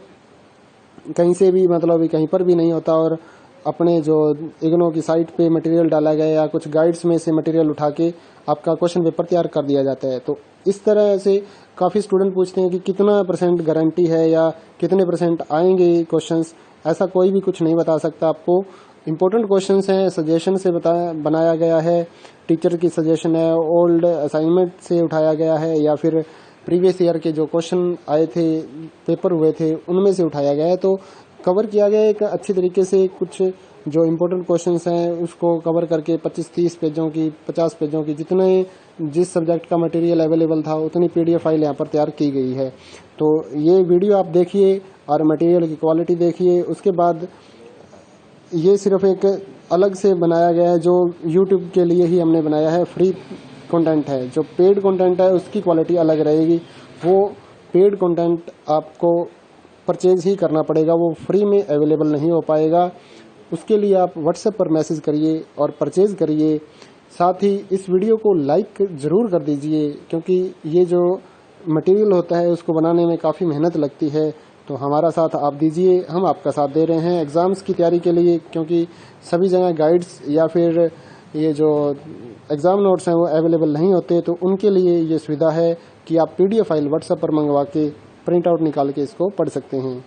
कहीं से भी, मतलब कहीं पर भी नहीं होता, और अपने जो इग्नू की साइट पे मटेरियल डाला गया या कुछ गाइड्स में से मटेरियल उठा के आपका क्वेश्चन पेपर तैयार कर दिया जाता है। तो इस तरह से काफ़ी स्टूडेंट पूछते हैं कि कितना % गारंटी है या कितने % आएंगे क्वेश्चंस। ऐसा कोई भी कुछ नहीं बता सकता आपको। इम्पोर्टेंट क्वेश्चंस हैं, सजेशन से बनाया गया है, टीचर की सजेशन है, ओल्ड असाइनमेंट से उठाया गया है, या फिर प्रीवियस ईयर के जो क्वेश्चन आए थे, पेपर हुए थे, उनमें से उठाया गया है। तो कवर किया गया है एक अच्छी तरीके से। कुछ जो इम्पोर्टेंट क्वेश्चंस हैं उसको कवर करके 25-30 पेजों की, 50 पेजों की, जितने जिस सब्जेक्ट का मटेरियल अवेलेबल था उतनी PDF फाइल यहाँ पर तैयार की गई है। तो ये वीडियो आप देखिए और मटेरियल की क्वालिटी देखिए। उसके बाद ये सिर्फ एक अलग से बनाया गया है जो YouTube के लिए ही हमने बनाया है, फ्री कंटेंट है। जो पेड कंटेंट है उसकी क्वालिटी अलग रहेगी। वो पेड कंटेंट आपको परचेज ही करना पड़ेगा, वो फ्री में अवेलेबल नहीं हो पाएगा। उसके लिए आप व्हाट्सएप पर मैसेज करिए और परचेज करिए। साथ ही इस वीडियो को लाइक ज़रूर कर दीजिए, क्योंकि ये जो मटेरियल होता है उसको बनाने में काफ़ी मेहनत लगती है। तो हमारा साथ आप दीजिए, हम आपका साथ दे रहे हैं एग्ज़ाम्स की तैयारी के लिए, क्योंकि सभी जगह गाइड्स या फिर ये जो एग्ज़ाम नोट्स हैं वो अवेलेबल नहीं होते। तो उनके लिए ये सुविधा है कि आप PDF फाइल व्हाट्सएप पर मंगवा के प्रिंट आउट निकाल के इसको पढ़ सकते हैं।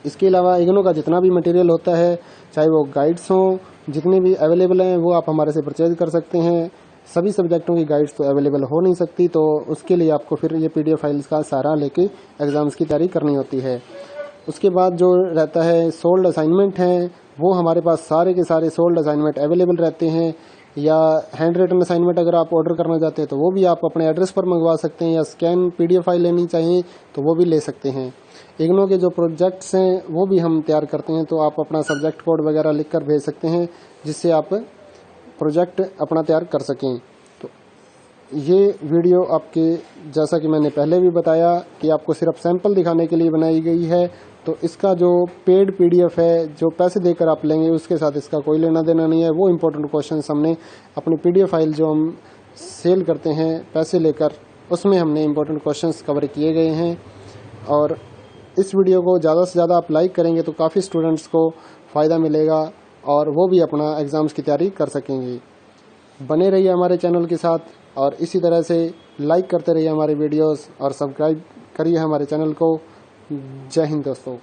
इसके अलावा इग्नू का जितना भी मटेरियल होता है, चाहे वो गाइड्स हों, जितने भी अवेलेबल हैं वो आप हमारे से परचेज कर सकते हैं। सभी सब्जेक्टों की गाइड्स तो अवेलेबल हो नहीं सकती, तो उसके लिए आपको फिर ये PDF फाइल्स का सहारा लेके एग्ज़ाम्स की तैयारी करनी होती है। उसके बाद जो रहता है सोल्ड असाइनमेंट हैं, वो हमारे पास सारे के सारे सोल्ड असाइनमेंट अवेलेबल रहते हैं। या हैंड रिटन असाइनमेंट अगर आप ऑर्डर करना चाहते हैं तो वो भी आप अपने एड्रेस पर मंगवा सकते हैं, या स्कैन PDF फाइल लेनी चाहिए तो वो भी ले सकते हैं। इग्नू के जो प्रोजेक्ट्स हैं वो भी हम तैयार करते हैं, तो आप अपना सब्जेक्ट कोड वगैरह लिख कर भेज सकते हैं, जिससे आप प्रोजेक्ट अपना तैयार कर सकें। तो ये वीडियो आपके, जैसा कि मैंने पहले भी बताया, कि आपको सिर्फ सैंपल दिखाने के लिए बनाई गई है। तो इसका जो पेड PDF है, जो पैसे देकर आप लेंगे, उसके साथ इसका कोई लेना देना नहीं है। वो इम्पोर्टेंट क्वेश्चंस हमने अपनी PDF फाइल जो हम सेल करते हैं पैसे लेकर, उसमें हमने इम्पोर्टेंट क्वेश्चंस कवर किए गए हैं। और इस वीडियो को ज़्यादा से ज़्यादा आप लाइक करेंगे तो काफ़ी स्टूडेंट्स को फ़ायदा मिलेगा और वो भी अपना एग्ज़ाम्स की तैयारी कर सकेंगे। बने रहिए हमारे चैनल के साथ और इसी तरह से लाइक करते रहिए हमारे वीडियोस और सब्सक्राइब करिए हमारे चैनल को। जय हिंद दोस्तों।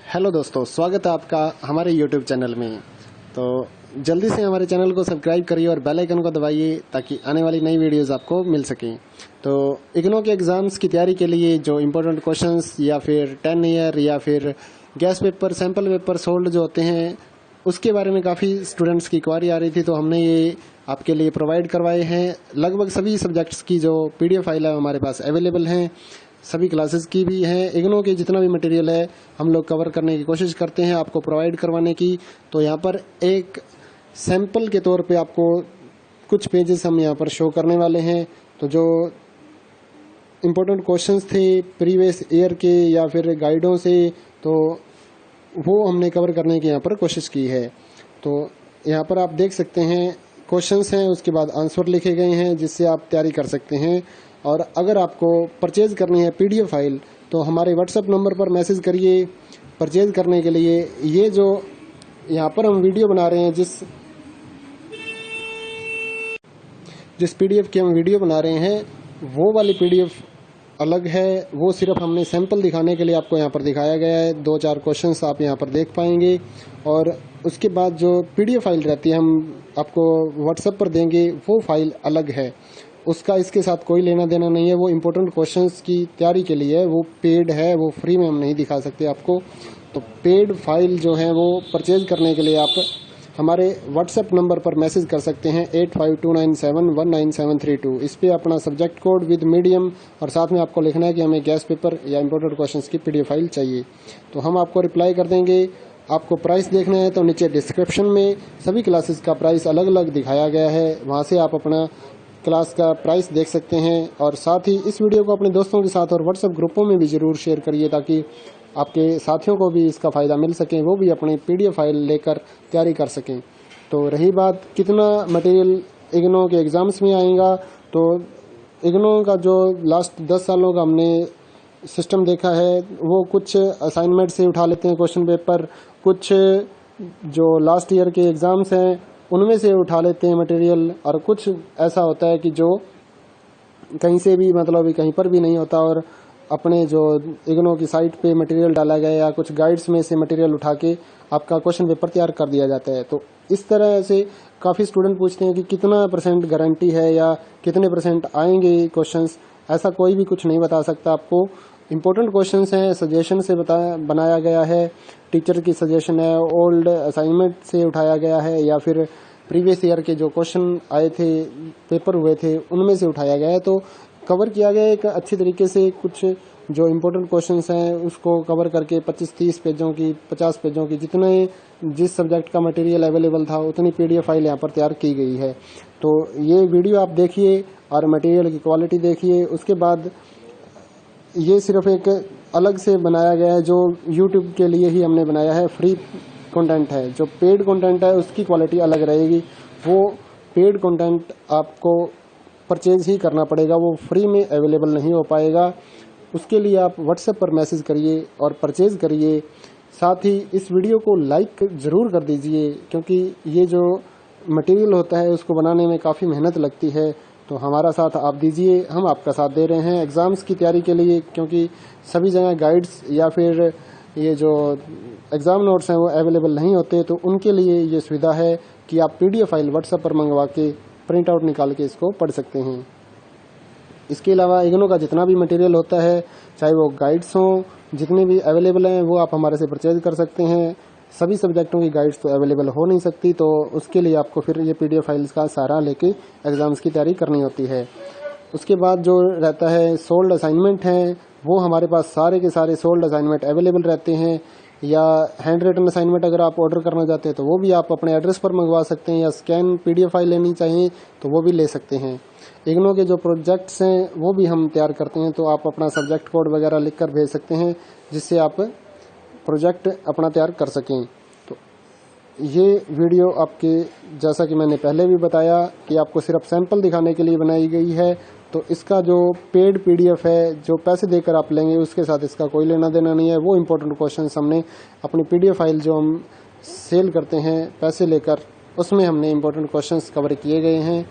हेलो दोस्तों, स्वागत है आपका हमारे YouTube चैनल में। तो जल्दी से हमारे चैनल को सब्सक्राइब करिए और बेल आइकन को दबाइए ताकि आने वाली नई वीडियोस आपको मिल सकें। तो इग्नू के एग्ज़ाम्स की तैयारी के लिए जो इम्पोर्टेंट क्वेश्चंस या फिर 10 ईयर या फिर gas paper, sample paper sold जो होते हैं, उसके बारे में काफ़ी स्टूडेंट्स की क्वारी आ रही थी, तो हमने ये आपके लिए प्रोवाइड करवाए हैं। लगभग सभी सब्जेक्ट्स की जो PDF फाइल है हमारे पास अवेलेबल हैं, सभी क्लासेस की भी हैं। इग्नू के जितना भी मटेरियल है हम लोग कवर करने की कोशिश करते हैं आपको प्रोवाइड करवाने की। तो यहाँ पर एक सैंपल के तौर पे आपको कुछ पेजेस हम यहाँ पर शो करने वाले हैं। तो जो इम्पोर्टेंट क्वेश्चंस थे प्रीवियस ईयर के या फिर गाइडों से, तो वो हमने कवर करने की यहाँ पर कोशिश की है। तो यहाँ पर आप देख सकते हैं क्वेश्चंस हैं, उसके बाद आंसर लिखे गए हैं, जिससे आप तैयारी कर सकते हैं। और अगर आपको परचेज़ करनी है PDF फाइल तो हमारे व्हाट्सएप नंबर पर मैसेज करिए परचेज़ करने के लिए। ये जो यहाँ पर हम वीडियो बना रहे हैं, जिस PDF की हम वीडियो बना रहे हैं, वो वाली PDF अलग है। वो सिर्फ हमने सैंपल दिखाने के लिए आपको यहाँ पर दिखाया गया है। 2-4 क्वेश्चंस आप यहाँ पर देख पाएंगे। और उसके बाद जो PDF फाइल रहती है हम आपको व्हाट्सएप पर देंगे, वो फाइल अलग है, उसका इसके साथ कोई लेना देना नहीं है। वो इम्पोर्टेंट क्वेश्चंस की तैयारी के लिए है, वो पेड है, वो फ्री में हम नहीं दिखा सकते आपको। तो पेड फाइल जो है वो परचेज करने के लिए आप हमारे व्हाट्सएप नंबर पर मैसेज कर सकते हैं 8529719732। इस पर अपना सब्जेक्ट कोड विद मीडियम और साथ में आपको लिखना है कि हमें गैस पेपर या इम्पोर्टेंट क्वेश्चंस की PDF फाइल चाहिए, तो हम आपको रिप्लाई कर देंगे। आपको प्राइस देखना है तो नीचे डिस्क्रिप्शन में सभी क्लासेस का प्राइस अलग अलग दिखाया गया है, वहाँ से आप अपना क्लास का प्राइस देख सकते हैं। और साथ ही इस वीडियो को अपने दोस्तों के साथ और व्हाट्सएप ग्रुपों में भी ज़रूर शेयर करिए, ताकि आपके साथियों को भी इसका फ़ायदा मिल सके, वो भी अपनी PDF फाइल लेकर तैयारी कर सकें। तो रही बात कितना मटेरियल इग्नू के एग्ज़ाम्स में आएगा, तो इग्नू का जो लास्ट 10 सालों का हमने सिस्टम देखा है, वो कुछ असाइनमेंट से उठा लेते हैं क्वेश्चन पेपर, कुछ जो लास्ट ईयर के एग्ज़ाम्स हैं उनमें से उठा लेते हैं मटेरियल, और कुछ ऐसा होता है कि जो कहीं से भी मतलब कहीं पर भी नहीं होता और अपने जो इग्नो की साइट पे मटेरियल डाला गया या कुछ गाइड्स में से मटेरियल उठा के आपका क्वेश्चन पेपर तैयार कर दिया जाता है। तो इस तरह से काफ़ी स्टूडेंट पूछते हैं कि कितना % गारंटी है या कितने % आएंगे क्वेश्चंस। ऐसा कोई भी कुछ नहीं बता सकता आपको। इम्पोर्टेंट क्वेश्चंस हैं, सजेशन से बनाया गया है, टीचर की सजेशन है, ओल्ड असाइनमेंट से उठाया गया है या फिर प्रीवियस ईयर के जो क्वेश्चन आए थे, पेपर हुए थे, उनमें से उठाया गया है। तो कवर किया गया एक अच्छी तरीके से। कुछ जो इम्पोर्टेंट क्वेश्चंस हैं उसको कवर करके 25-30 पेजों की, 50 पेजों की, जिस सब्जेक्ट का मटेरियल अवेलेबल था उतनी PDF फाइल यहाँ पर तैयार की गई है। तो ये वीडियो आप देखिए और मटेरियल की क्वालिटी देखिए। उसके बाद ये सिर्फ एक अलग से बनाया गया है जो YouTube के लिए ही हमने बनाया है, फ्री कंटेंट है। जो पेड कंटेंट है उसकी क्वालिटी अलग रहेगी। वो पेड कंटेंट आपको परचेज ही करना पड़ेगा, वो फ्री में अवेलेबल नहीं हो पाएगा। उसके लिए आप व्हाट्सएप पर मैसेज करिए और परचेज करिए। साथ ही इस वीडियो को लाइक ज़रूर कर दीजिए, क्योंकि ये जो मटेरियल होता है उसको बनाने में काफ़ी मेहनत लगती है। तो हमारा साथ आप दीजिए, हम आपका साथ दे रहे हैं एग्ज़ाम्स की तैयारी के लिए, क्योंकि सभी जगह गाइड्स या फिर ये जो एग्ज़ाम नोट्स हैं वो अवेलेबल नहीं होते। तो उनके लिए ये सुविधा है कि आप PDF फाइल व्हाट्सएप पर मंगवा के प्रिंट आउट निकाल के इसको पढ़ सकते हैं। इसके अलावा इग्नो का जितना भी मटेरियल होता है, चाहे वो गाइड्स हों, जितने भी अवेलेबल हैं वो आप हमारे से परचेज कर सकते हैं। सभी सब्जेक्टों की गाइड्स तो अवेलेबल हो नहीं सकती, तो उसके लिए आपको फिर ये PDF फाइल्स का सहारा लेके एग्ज़ाम्स की तैयारी करनी होती है। उसके बाद जो रहता है सोल्ड असाइनमेंट हैं, वो हमारे पास सारे के सारे सोल्ड असाइनमेंट अवेलेबल रहते हैं। या हैंड रिटन असाइनमेंट अगर आप ऑर्डर करना चाहते हैं तो वो भी आप अपने एड्रेस पर मंगवा सकते हैं, या स्कैन PDF फाइल लेनी चाहिए तो वो भी ले सकते हैं। इग्नो के जो प्रोजेक्ट्स हैं वो भी हम तैयार करते हैं, तो आप अपना सब्जेक्ट कोड वगैरह लिख कर भेज सकते हैं जिससे आप प्रोजेक्ट अपना तैयार कर सकें। तो ये वीडियो आपके, जैसा कि मैंने पहले भी बताया, कि आपको सिर्फ सैंपल दिखाने के लिए बनाई गई है। तो इसका जो पेड PDF है, जो पैसे देकर आप लेंगे, उसके साथ इसका कोई लेना देना नहीं है। वो इम्पोर्टेंट क्वेश्चन हमने अपनी PDF फाइल जो हम सेल करते हैं पैसे लेकर, उसमें हमने इम्पोर्टेंट क्वेश्चंस कवर किए गए हैं।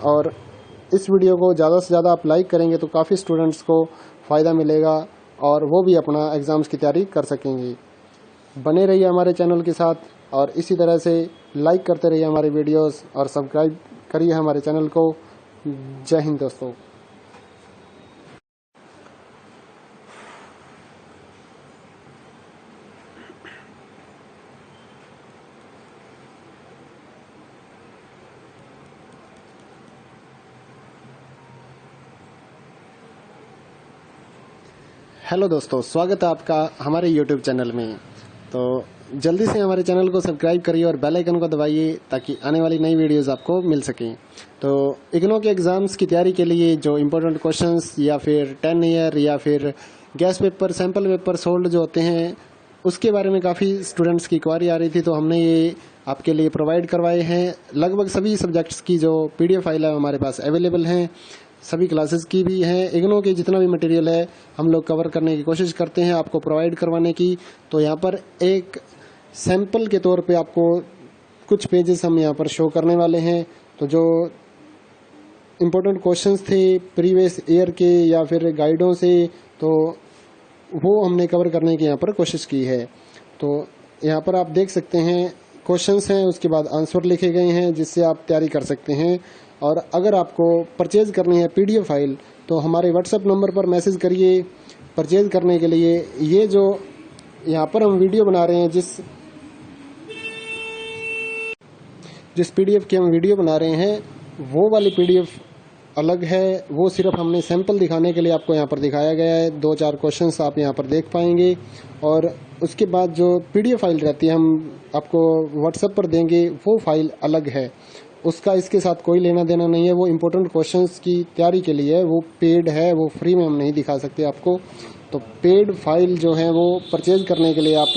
और इस वीडियो को ज़्यादा से ज़्यादा आप लाइक करेंगे तो काफ़ी स्टूडेंट्स को फ़ायदा मिलेगा और वो भी अपना एग्ज़ाम्स की तैयारी कर सकेंगे। बने रहिए हमारे चैनल के साथ और इसी तरह से लाइक करते रहिए हमारे वीडियोस और सब्सक्राइब करिए हमारे चैनल को। जय हिंद दोस्तों। हेलो दोस्तों, स्वागत है आपका हमारे YouTube चैनल में। तो जल्दी से हमारे चैनल को सब्सक्राइब करिए और बेल आइकन को दबाइए ताकि आने वाली नई वीडियोस आपको मिल सकें। तो इग्नो के एग्ज़ाम्स की तैयारी के लिए जो इम्पोर्टेंट क्वेश्चंस या फिर 10 ईयर या फिर gas paper, sample paper sold जो होते हैं, उसके बारे में काफ़ी स्टूडेंट्स की क्वारी आ रही थी, तो हमने ये आपके लिए प्रोवाइड करवाए हैं। लगभग सभी सब्जेक्ट्स की जो PDF फाइल है हमारे पास अवेलेबल हैं, सभी क्लासेस की भी हैं। इग्नो के जितना भी मटेरियल है हम लोग कवर करने की कोशिश करते हैं आपको प्रोवाइड करवाने की। तो यहाँ पर एक सैंपल के तौर पे आपको कुछ पेजेस हम यहाँ पर शो करने वाले हैं। तो जो इम्पोर्टेंट क्वेश्चंस थे प्रीवियस ईयर के या फिर गाइडों से, तो वो हमने कवर करने की यहाँ पर कोशिश की है। तो यहाँ पर आप देख सकते हैं क्वेश्चंस हैं, उसके बाद आंसर लिखे गए हैं जिससे आप तैयारी कर सकते हैं। और अगर आपको परचेज़ करनी है PDF फाइल तो हमारे व्हाट्सएप नंबर पर मैसेज करिए परचेज़ करने के लिए। ये जो यहाँ पर हम वीडियो बना रहे हैं, जिस PDF की हम वीडियो बना रहे हैं, वो वाली PDF अलग है। वो सिर्फ हमने सैंपल दिखाने के लिए आपको यहाँ पर दिखाया गया है। 2-4 क्वेश्चंस आप यहाँ पर देख पाएंगे और उसके बाद जो PDF फाइल रहती है हम आपको व्हाट्सएप पर देंगे, वो फाइल अलग है। उसका इसके साथ कोई लेना देना नहीं है। वो इम्पोर्टेंट क्वेश्चंस की तैयारी के लिए है, वो पेड है, वो फ्री में हम नहीं दिखा सकते आपको। तो पेड फाइल जो है वो परचेज करने के लिए आप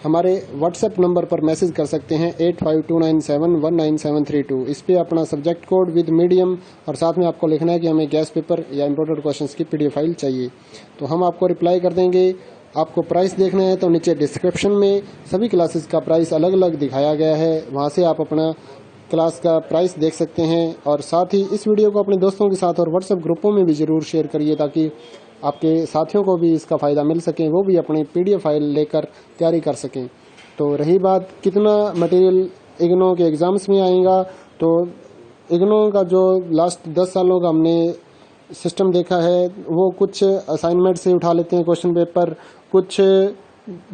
हमारे व्हाट्सएप नंबर पर मैसेज कर सकते हैं 8529719732। इस पर अपना सब्जेक्ट कोड विद मीडियम और साथ में आपको लिखना है कि हमें गैस पेपर या इम्पोर्टेंट क्वेश्चंस की PDF फाइल चाहिए। तो हम आपको रिप्लाई कर देंगे। आपको प्राइस देखना है तो नीचे डिस्क्रिप्शन में सभी क्लासेस का प्राइस अलग अलग दिखाया गया है, वहाँ से आप अपना क्लास का प्राइस देख सकते हैं। और साथ ही इस वीडियो को अपने दोस्तों के साथ और व्हाट्सएप ग्रुपों में भी ज़रूर शेयर करिए ताकि आपके साथियों को भी इसका फ़ायदा मिल सके, वो भी अपनी PDF फाइल लेकर तैयारी कर सकें। तो रही बात कितना मटेरियल इग्नो के एग्ज़ाम्स में आएगा, तो इग्नो का जो लास्ट 10 सालों का हमने सिस्टम देखा है, वो कुछ असाइनमेंट से उठा लेते हैं क्वेश्चन पेपर, कुछ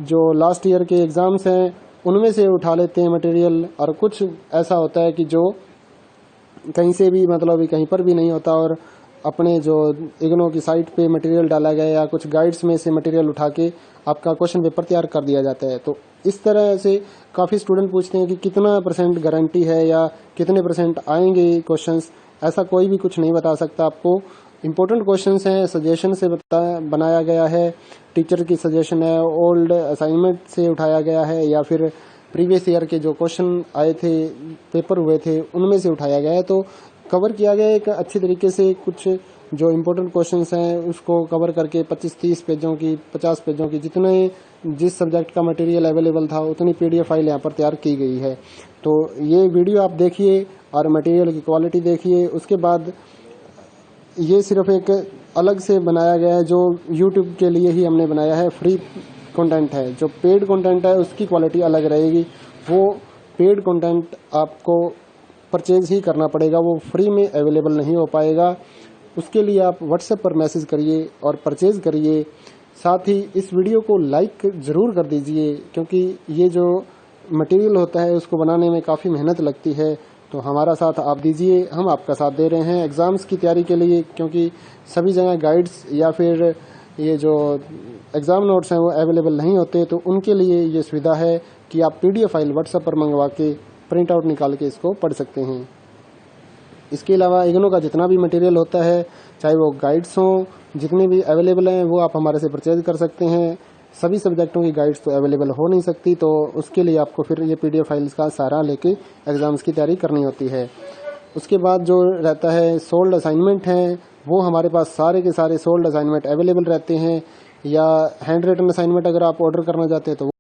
जो लास्ट ईयर के एग्ज़ाम्स हैं उनमें से उठा लेते हैं मटेरियल, और कुछ ऐसा होता है कि जो कहीं से भी मतलब कहीं पर भी नहीं होता और अपने जो इग्नो की साइट पे मटेरियल डाला गया या कुछ गाइड्स में से मटेरियल उठा के आपका क्वेश्चन पेपर तैयार कर दिया जाता है। तो इस तरह से काफ़ी स्टूडेंट पूछते हैं कि कितना % गारंटी है या कितने % आएंगे क्वेश्चंस। ऐसा कोई भी कुछ नहीं बता सकता आपको। इम्पोर्टेंट क्वेश्चंस हैं, सजेशन से बनाया गया है, टीचर की सजेशन है, ओल्ड असाइनमेंट से उठाया गया है या फिर प्रीवियस ईयर के जो क्वेश्चन आए थे, पेपर हुए थे, उनमें से उठाया गया है। तो कवर किया गया है एक अच्छी तरीके से। कुछ जो इम्पोर्टेंट क्वेश्चंस हैं उसको कवर करके 25-30 पेजों की, 50 पेजों की, जिस सब्जेक्ट का मटेरियल अवेलेबल था उतनी PDF फाइल यहाँ पर तैयार की गई है। तो ये वीडियो आप देखिए और मटेरियल की क्वालिटी देखिए। उसके बाद ये सिर्फ एक अलग से बनाया गया है, जो YouTube के लिए ही हमने बनाया है, फ्री कंटेंट है। जो पेड कंटेंट है उसकी क्वालिटी अलग रहेगी। वो पेड कंटेंट आपको परचेज ही करना पड़ेगा, वो फ्री में अवेलेबल नहीं हो पाएगा। उसके लिए आप व्हाट्सएप पर मैसेज करिए और परचेज करिए। साथ ही इस वीडियो को लाइक ज़रूर कर दीजिए, क्योंकि ये जो मटेरियल होता है उसको बनाने में काफ़ी मेहनत लगती है। तो हमारा साथ आप दीजिए, हम आपका साथ दे रहे हैं एग्ज़ाम्स की तैयारी के लिए, क्योंकि सभी जगह गाइड्स या फिर ये जो एग्ज़ाम नोट्स हैं वो अवेलेबल नहीं होते। तो उनके लिए ये सुविधा है कि आप PDF फाइल व्हाट्सएप पर मंगवा के प्रिंट आउट निकाल के इसको पढ़ सकते हैं। इसके अलावा इग्नो का जितना भी मटेरियल होता है, चाहे वो गाइड्स हों, जितने भी अवेलेबल हैं वो आप हमारे से परचेज कर सकते हैं। सभी सब्जेक्टों की गाइड्स तो अवेलेबल हो नहीं सकती, तो उसके लिए आपको फिर ये PDF फाइल्स का सहारा लेके एग्ज़ाम्स की तैयारी करनी होती है। उसके बाद जो रहता है सोल्ड असाइनमेंट हैं, वो हमारे पास सारे के सारे सोल्ड असाइनमेंट अवेलेबल रहते हैं, या हैंड रिटन असाइनमेंट अगर आप ऑर्डर करना चाहते हैं तो